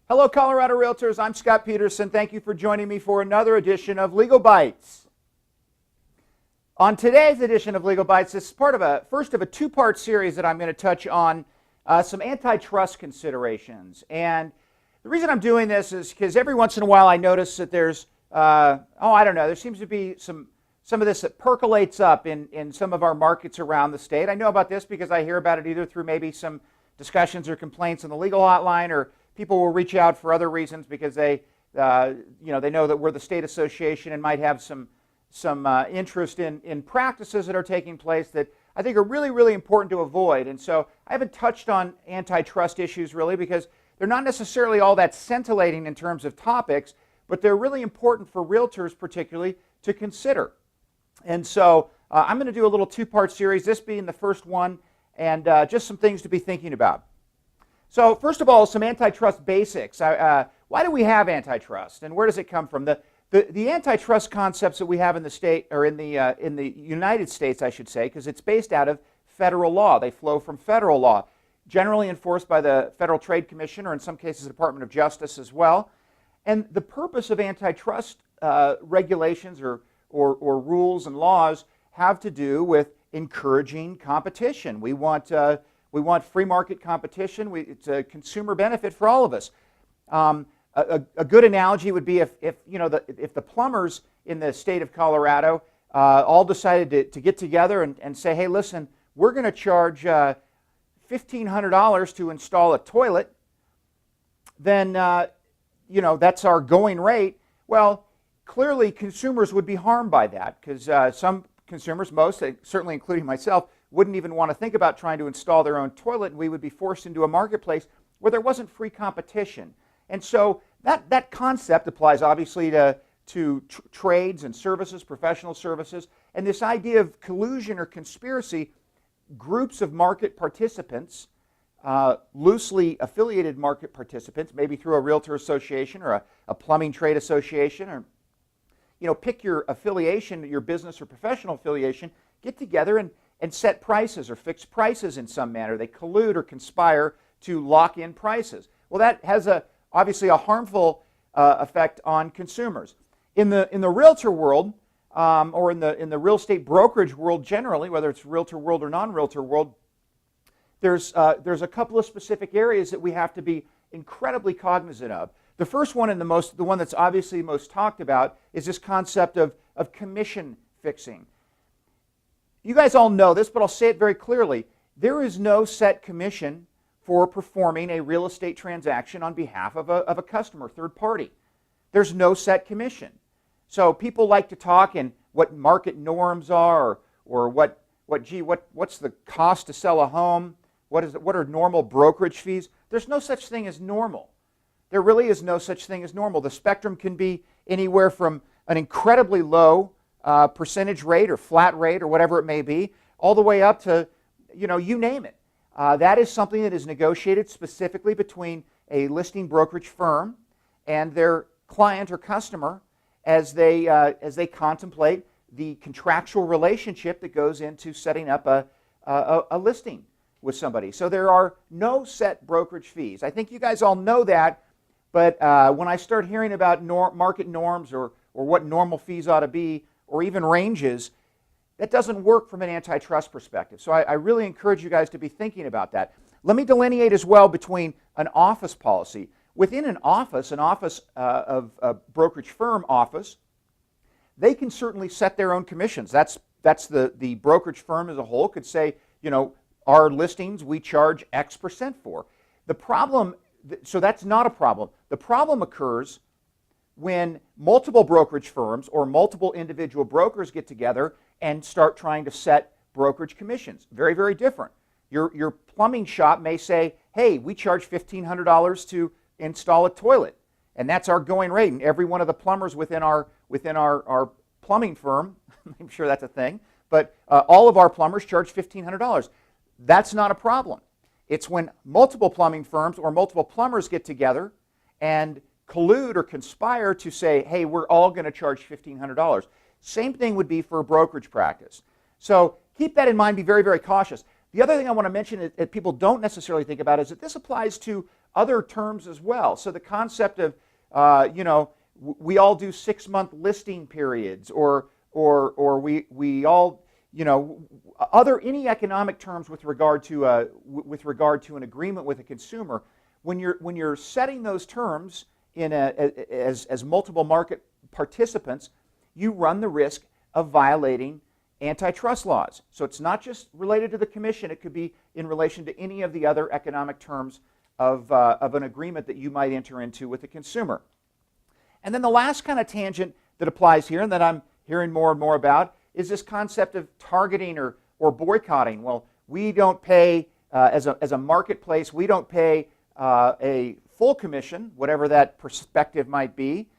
Hello, Colorado Realtors. I'm Scott Peterson. Thank you for joining me for another edition of Legal Bites. On today's edition of Legal Bites, this is first of a two-part series that I'm going to touch on some antitrust considerations. And the reason I'm doing this is because every once in a while I notice that there's, there seems to be some of this that percolates up in some of our markets around the state. I know about this because I hear about it either through maybe some discussions or complaints on the legal hotline, or people will reach out for other reasons because they know that we're the state association and might have some interest in practices that are taking place that I think are really, really important to avoid. And so I haven't touched on antitrust issues really because they're not necessarily all that scintillating in terms of topics, but they're really important for realtors particularly to consider. And so I'm going to do a little two-part series, this being the first one, and just some things to be thinking about. So first of all, some antitrust basics. Why do we have antitrust, and where does it come from? The antitrust concepts that we have in the state, or in the United States, I should say, because it's based out of federal law. They flow from federal law, generally enforced by the Federal Trade Commission, or in some cases the Department of Justice as well. And the purpose of antitrust regulations or rules and laws have to do with encouraging competition. We want free market competition. It's a consumer benefit for all of us. A good analogy would be if the plumbers in the state of Colorado all decided to get together and say, hey, listen, we're going to charge $1,500 to install a toilet, then that's our going rate. Well, clearly consumers would be harmed by that because some consumers, most, certainly including myself, wouldn't even want to think about trying to install their own toilet, and we would be forced into a marketplace where there wasn't free competition. And so that concept applies obviously to trades and services, professional services, and this idea of collusion or conspiracy, groups of market participants, loosely affiliated market participants, maybe through a realtor association or a plumbing trade association, or pick your affiliation, your business or professional affiliation, get together and set prices or fix prices in some manner. They collude or conspire to lock in prices. Well, that has obviously a harmful effect on consumers. In the realtor world, or in the real estate brokerage world generally, whether it's realtor world or non-realtor world, there's a couple of specific areas that we have to be incredibly cognizant of. The first one, and the one that's obviously most talked about, is this concept of commission fixing. You guys all know this, but I'll say it very clearly. There is no set commission for performing a real estate transaction on behalf of a customer, third party. There's no set commission. So people like to talk in what market norms are, or what's the cost to sell a home? What are normal brokerage fees? There's no such thing as normal. There really is no such thing as normal. The spectrum can be anywhere from an incredibly low percentage rate or flat rate or whatever it may be, all the way up to, you name it. That is something that is negotiated specifically between a listing brokerage firm and their client or customer as they contemplate the contractual relationship that goes into setting up a listing with somebody. So there are no set brokerage fees. I think you guys all know that, but when I start hearing about market norms or what normal fees ought to be, or even ranges, that doesn't work from an antitrust perspective. So I really encourage you guys to be thinking about that. Let me delineate as well between an office policy. Within an office of a brokerage firm office, they can certainly set their own commissions. That's the brokerage firm as a whole could say, our listings we charge X% for. The problem, so that's not a problem. The problem occurs when multiple brokerage firms or multiple individual brokers get together and start trying to set brokerage commissions. Very, very different. Your plumbing shop may say, hey, we charge $1,500 to install a toilet, and that's our going rate. And every one of the plumbers within our plumbing firm, I'm sure that's a thing, but all of our plumbers charge $1,500. That's not a problem. It's when multiple plumbing firms or multiple plumbers get together and collude or conspire to say, hey, we're all going to charge $1,500. Same thing would be for a brokerage practice. So keep that in mind, be very, very cautious. The other thing I want to mention that people don't necessarily think about is that this applies to other terms as well. So the concept of, we all do 6-month listing periods, or we all, any economic terms with regard to an agreement with a consumer. When you're setting those terms as multiple market participants, you run the risk of violating antitrust laws. So it's not just related to the commission, it could be in relation to any of the other economic terms of an agreement that you might enter into with a consumer. And then the last kind of tangent that applies here, and that I'm hearing more and more about, is this concept of targeting or boycotting. Well, we don't pay, as a marketplace, we don't pay a full commission, whatever that perspective might be,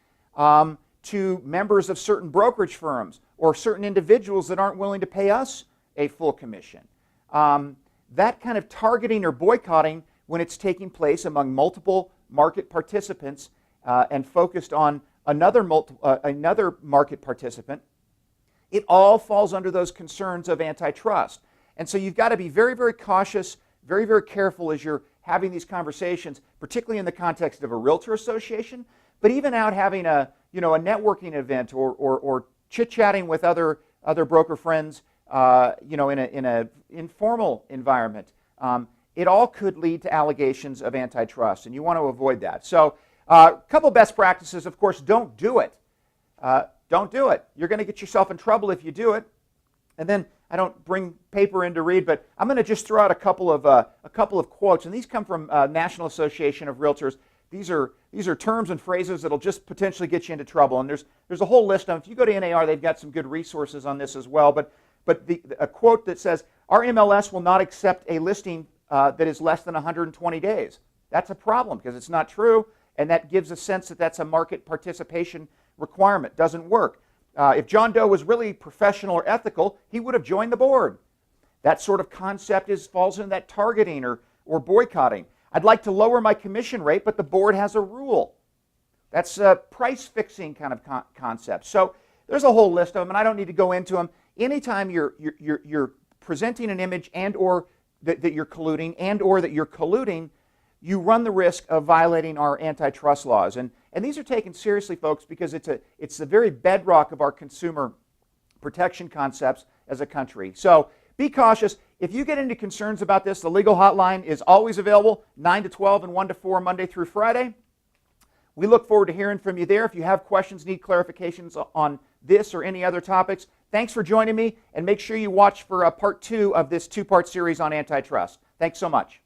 to members of certain brokerage firms or certain individuals that aren't willing to pay us a full commission. That kind of targeting or boycotting, when it's taking place among multiple market participants and focused on another market participant, it all falls under those concerns of antitrust. And so you've got to be very, very cautious, very, very careful as you're having these conversations, particularly in the context of a realtor association, but even out having a networking event or chit-chatting with other broker friends, in an informal environment. It all could lead to allegations of antitrust, and you want to avoid that. So a couple best practices, of course, don't do it. Don't do it. You're going to get yourself in trouble if you do it. And then I don't bring paper in to read, but I'm going to just throw out a couple of quotes, and these come from National Association of Realtors. These are terms and phrases that'll just potentially get you into trouble, and there's a whole list of them. If you go to NAR, they've got some good resources on this as well. But a quote that says, "Our MLS will not accept a listing that is less than 120 days." That's a problem because it's not true, and that gives a sense that that's a market participation requirement. Doesn't work. If John Doe was really professional or ethical, he would have joined the board. That sort of concept falls into that targeting or boycotting. I'd like to lower my commission rate, but the board has a rule. That's a price fixing kind of concept. So there's a whole list of them, and I don't need to go into them. Anytime you're presenting an image and or that you're colluding and or that you're colluding, you run the risk of violating our antitrust laws. And these are taken seriously, folks, because it's the very bedrock of our consumer protection concepts as a country. So be cautious. If you get into concerns about this, the legal hotline is always available, 9 to 12 and 1 to 4, Monday through Friday. We look forward to hearing from you there. If you have questions, need clarifications on this or any other topics, thanks for joining me, and make sure you watch for part 2 of this 2-part series on antitrust. Thanks so much.